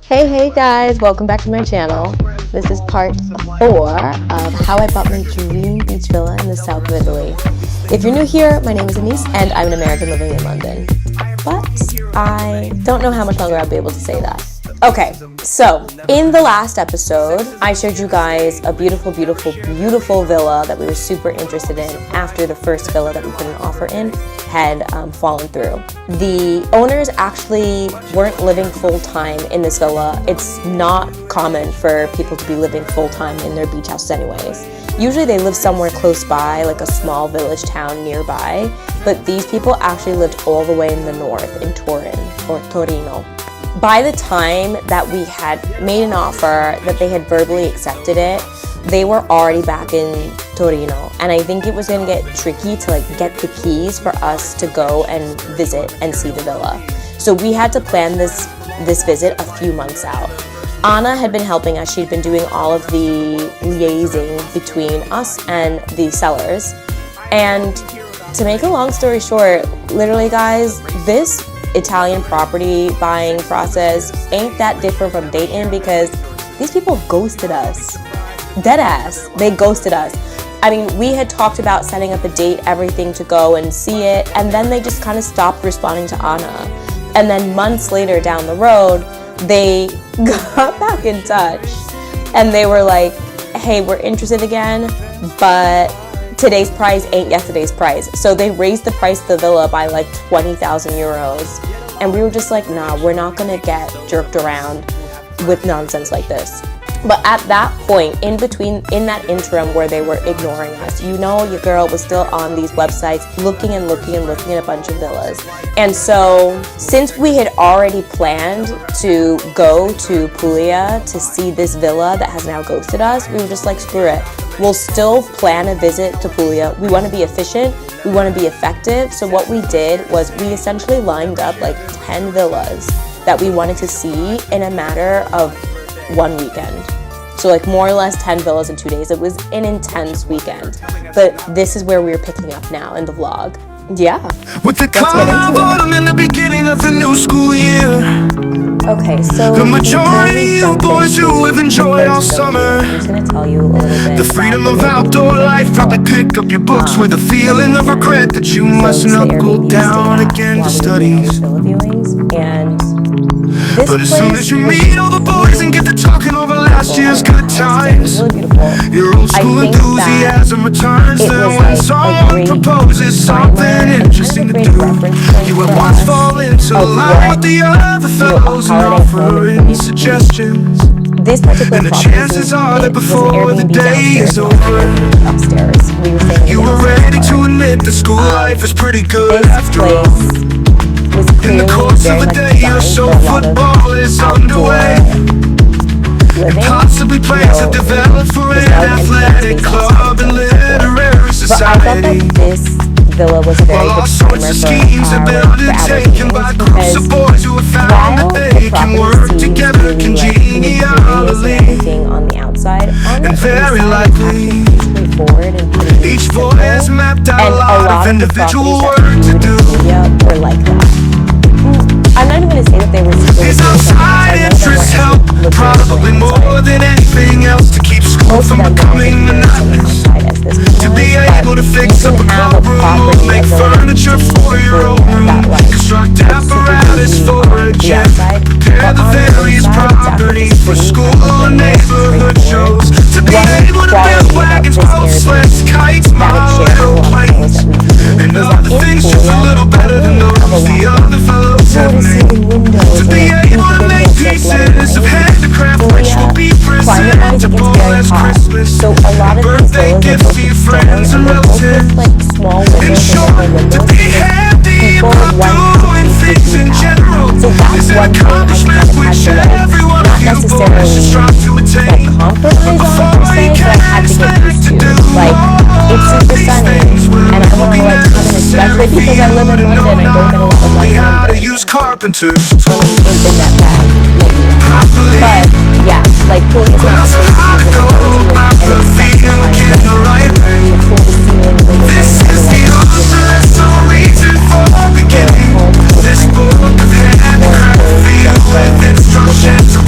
Hey guys, welcome back to my channel. This is part 4 of how I bought my dream beach villa in the south of Italy. If you're new here, my name is Anise and I'm an American living in London. But I don't know how much longer I'll be able to say that. Okay, so in the last episode, I showed you guys a beautiful villa that we were super interested in after the first villa that we put an offer in had fallen through. The owners actually weren't living full-time in this villa. It's not common for people to be living full-time in their beach houses anyways. Usually they live somewhere close by, like a small village town nearby, but these people actually lived all the way in the north, in Turin, or Torino. By the time that we had made an offer, that they had verbally accepted it, they were already back in Torino. And I think it was gonna get tricky to get the keys for us to go and visit and see the villa. So we had to plan this visit a few months out. Anna had been helping us. She'd been doing all of the liaising between us and the sellers. And to make a long story short, literally guys, this Italian property buying process ain't that different from dating because these people ghosted us. Deadass, they ghosted us. I mean, we had talked about setting up a date, everything to go and see it, and then they just kind of stopped responding to Anna. And then months later down the road, they got back in touch and they were like, hey, we're interested again, but today's price ain't yesterday's price. So they raised the price of the villa by 20,000 euros. And we were just like, nah, we're not gonna get jerked around with nonsense like this. But at that point, in that interim where they were ignoring us, your girl was still on these websites looking at a bunch of villas. And so since we had already planned to go to Puglia to see this villa that has now ghosted us, we were just like, screw it. We'll still plan a visit to Puglia. We want to be efficient. We want to be effective. So what we did was we essentially lined up 10 villas that we wanted to see in a matter of one weekend. So more or less 10 villas in 2 days. It was an intense weekend. But this is where we're picking up now in the vlog. Yeah. With the carnival in the beginning of the new school year. Okay, so the majority of boys who have enjoyed all summer. I'm just gonna tell you a little bit. The freedom of outdoor life. Probably pick up your books with a feeling of regret that you must not go down again to studies. And but as soon as you meet all the boys and get to talking over last year's good times, your old school enthusiasm returns. Then when someone proposes something interesting to do, you at once fall into line with the other fellows and offering suggestions. This particular and the chances are that before the day is over, you were ready to admit that school life is pretty good after all. In the course of a day or so, football is underway, and possibly plans have developed for an athletic club and literary society. Villa was a very all sorts of schemes have been undertaken by groups of boys who have found that they can work together congenially. On the outside, and very likely, each boy has mapped out a lot of individual work to do. Were like that. I'm not even going to say that they were these outside interests help, probably more than anything else, to keep school from becoming monotonous. To be able to fix up a clubroom or make furniture for your own room, construct apparatus for a gym, prepare the various properties for school or neighborhood shows, to be able to build wagons, boats, sleds, kites, model airplanes, and other things just a little better than those the other fellows have made. To be able to make pieces of handicraft which will be presentable as Christmas, birthday gifts to your friends and relatives. In short, to be happy about doing things in general is an accomplishment which every one of you boys should strive to attain. But before you can expect to do all these things, will be necessary for you to know not only how to use carpenter's tools properly, but yeah, Pugliese but also how to go about the feeling in the right way. This is the ultimate reason for beginning this book of handcraft filled with instructions.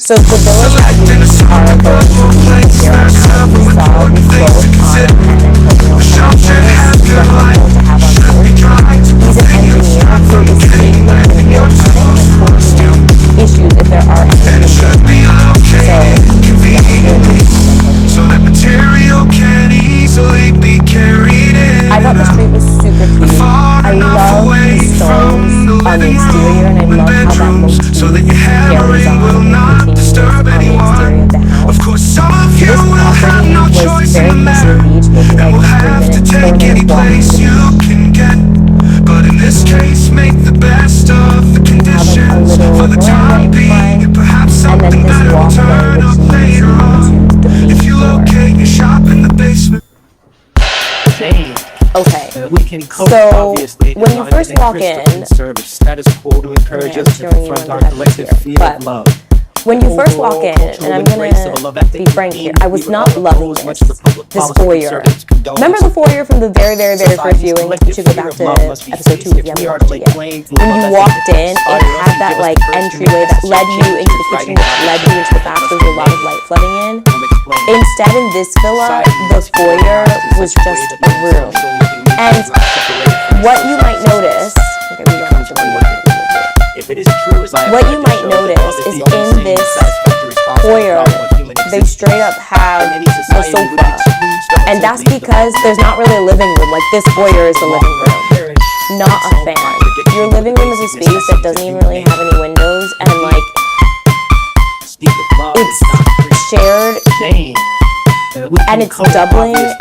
So the villas that we are going to be here right now, we saw we both on and Antonio and wonderful to have on board. He's an engineer who is seeing in real time and forcing issues if there are any. So that material can easily be carried in. I thought the street was super cute. I love the stones on the exterior, and I love how that motif carries on and continues on the exterior of the house. This property was very close to the beach, maybe like 3 minute walk to the beach. But in this case, make the best of the conditions for the time being, and perhaps something better will turn up later on. If you locate your shop in the basement. Okay, so when you first walk in, I'm showing you on the left here, but when you first walk in, and I'm gonna be frank here, I was not loving this foyer. Remember the foyer from the very, very, very first viewing? You should go back to episode 2 if you haven't watched it yet. When you walked in, it had that like entryway that led you into the kitchen, that led you into the back. There was a lot of light flooding in. Instead, in this villa, the foyer was just a room. And what you might notice, what you might notice is in this foyer, they straight up have a sofa. And that's because there's not really a living room. Like, this foyer is the living room. Not a fan. Your living room is a space that doesn't even really have any windows, and like, it's shared, and it's doubling as,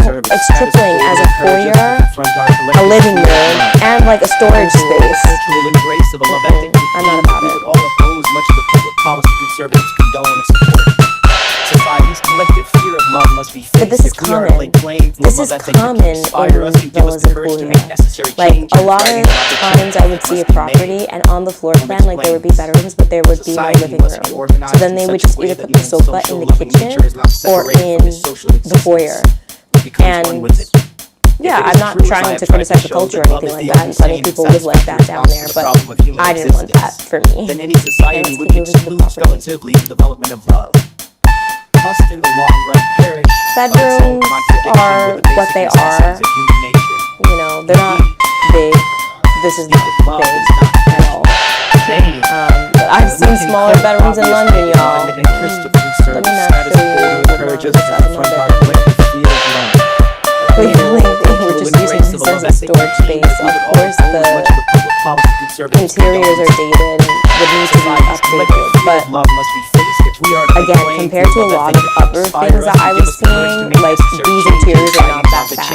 well, it's tripling as a foyer, a living room, and like a storage space. I'm not about it. But this is common. This is common in villas in Puglia. Like, a lot of times I would see a property, and on the floor plan, like, there would be bedrooms, but there would be no living room. So then they would just either put the sofa in the kitchen or in the foyer. And yeah, I'm not trying to criticize the culture or anything like that, and plenty of people live like that down there, but I didn't want that for me. And let's keep moving to the property. Bedrooms are what they are. You know, they're not big. This is not big at all. But I've seen smaller bedrooms in London, y'all. Let me not show you the ones outside of London. Clearly, we're just using this as a storage space. Of course, the interiors are dated and would need to be updated, but again, compared to a lot of other things that I was seeing, like, these interiors are not that bad.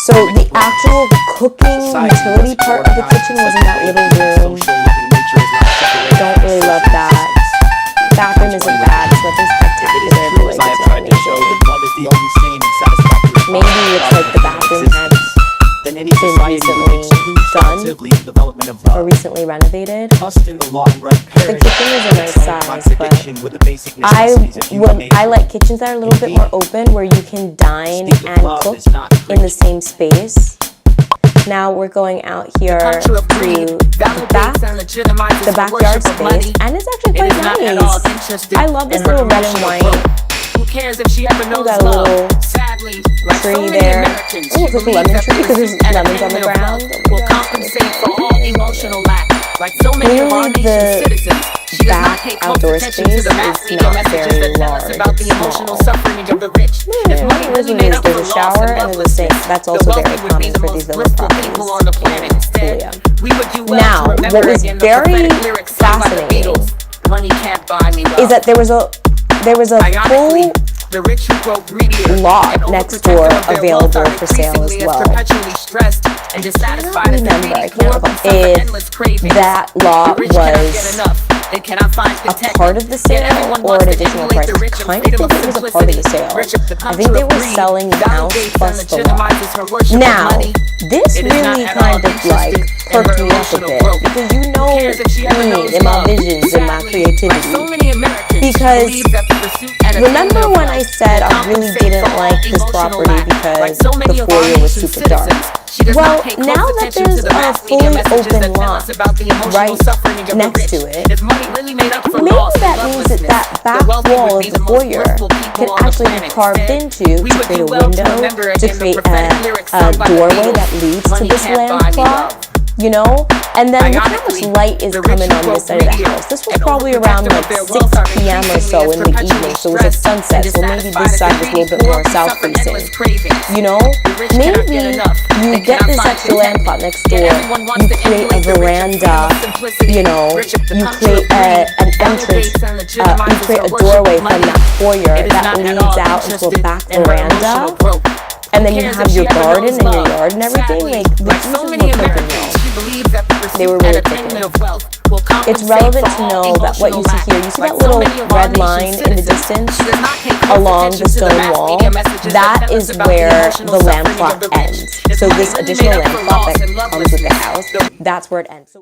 So the actual cooking utility part of the kitchen was in that little room. Don't really love that. Bathroom isn't bad. It's nothing spectacular, but like, it's not amazing. Maybe it's like the bathroom had been recently done or recently renovated. The kitchen is a nice size, but I like kitchens that are a little bit more open, where you can dine and cook in the same space. Now we're going out here to the backyard space, and it's actually quite nice. I love this little red and white. Who cares if she ever knows got a little tree there. Oh, it's like a lemon tree because there's lemons on the ground. Will compensate for all emotional lack. Like so many of our nation's citizens, she does not pay close attention to the mass media messages that tell us about the emotional suffering of the rich. If money really made up for the loss and helplessness, that's also very common for these villa properties on the planet. Instead, we would do well now, to remember what was very fascinating is that there was a full lot next door available for sale as well. I cannot remember if that lot was a part of the sale or an additional price. I kind of think it was a part of the sale. I think they were selling the house plus the lot. Now, this really kind of like perked me up a bit, because you know me and my visions and my creativity. Because Because remember when I said I really didn't like this property because the foyer was super dark? Well, now that there's a fully open lot right next to it, maybe that means that that back wall of the foyer can actually be carved into to create a window, to create a doorway that leads to this lamb plot. You know? And then look how much light is coming on this side of the house. This was probably around like 6 p.m. or so in the evening, so it was at sunset, so maybe this side was a little bit more south facing. You know? Maybe you get this extra lamp pot next door, you create a veranda, you know, you create an entrance, you create a doorway from that foyer that leads out into a back veranda. And then you have your garden and your yard and everything. Like, the pieces were cooking well. They were really cooking. It's relevant to know that what you see here, you see that little red line in the distance along the stone wall? That is where the lamp plot ends. So this additional lamp plot that comes with the house, that's where it ends.